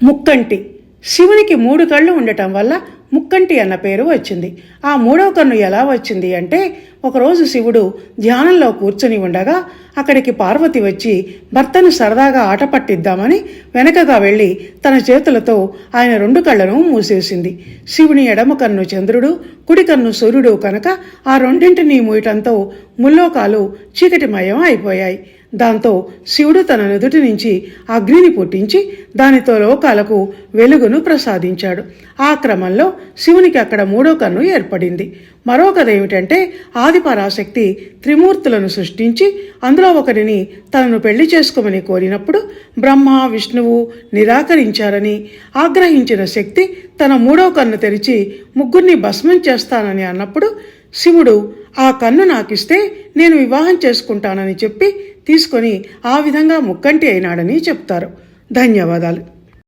ముక్కంటి. శివునికి 3 కళ్ళు ఉండటం వల్ల ముక్కంటి అన్న పేరు వచ్చింది. ఆ 3వ కన్ను ఎలా వచ్చింది అంటే, ఒకరోజు శివుడు ధ్యానంలో కూర్చుని ఉండగా అక్కడికి పార్వతి వచ్చి భర్తను సరదాగా ఆట పట్టిద్దామని వెనకగా వెళ్లి తన చేతులతో ఆయన 2 కళ్లను మూసేసింది. శివుని ఎడమ కన్ను చంద్రుడు, కుడి కన్ను సూర్యుడు కనుక ఆ రెండింటినీ మూయటంతో ముల్లోకాలు చీకటిమయం అయిపోయాయి. దాంతో శివుడు తన నుదుటి నుంచి అగ్నిని పుట్టించి దానితో లోకాలకు వెలుగును ప్రసాదించాడు. ఆ క్రమంలో శివునికి అక్కడ 3వ కన్ను ఏర్పడింది. మరో కథ ఏమిటంటే, ఆదిపరాశక్తి త్రిమూర్తులను సృష్టించి అందులో ఒకరిని తనను పెళ్లి చేసుకోమని కోరినప్పుడు బ్రహ్మ విష్ణువు నిరాకరించారని, ఆగ్రహించిన శక్తి తన 3వ కన్ను తెరిచి ముగ్గురిని భస్మం చేస్తానని అన్నప్పుడు శివుడు ఆ కన్ను నాకిస్తే నేను వివాహం చేసుకుంటానని చెప్పి తీసుకొని ఆ విధంగా ముక్కంటి అయినాడని చెప్తారు. ధన్యవాదాలు.